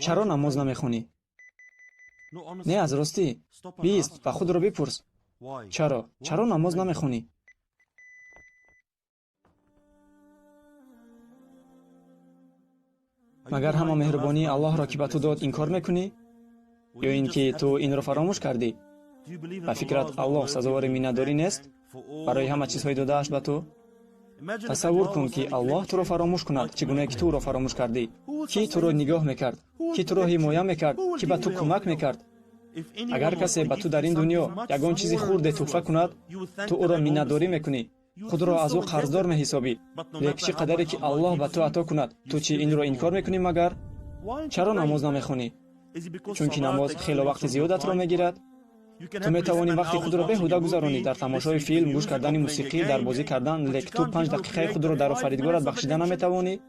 چرا نماز نمیخونی؟ نه از راستی بیست و خود را بپرس. چرا نماز نمیخونی؟ مگر همه مهربانی الله را که به تو داد انکار میکنی؟ یا اینکه تو این را فراموش کردی؟ و فکرت الله سزاوار مینه‌داری نیست برای همه چیزهای داده‌اش به تو؟ تصور کن که الله تو را فراموش کند چگونه که تو را فراموش کردی. کی تو را نگاه میکرد؟ کی تو را حمایت میکرد؟ کی به تو کمک میکرد؟ اگر کسی به تو در این دنیا یگان چیزی خورده تحفه کند، تو او را مینه‌داری میکنی، خود را از او قرضدار میحسابی. لیکن چه قدری که الله به تو عطا کند، تو چی این را انکار میکنی؟ مگر چرا نماز نمیخونی؟ چون که نماز خیلی وقت زیادت را میگیرد. تو میتوانی وقتی خود را بیهوده گذرانی در تماشای فیلم، گوش کردن موسیقی، در بازی کردن، لیکن تو 5 دقیقه خود را در آفریدگارت بخشیدن نمیتوانی.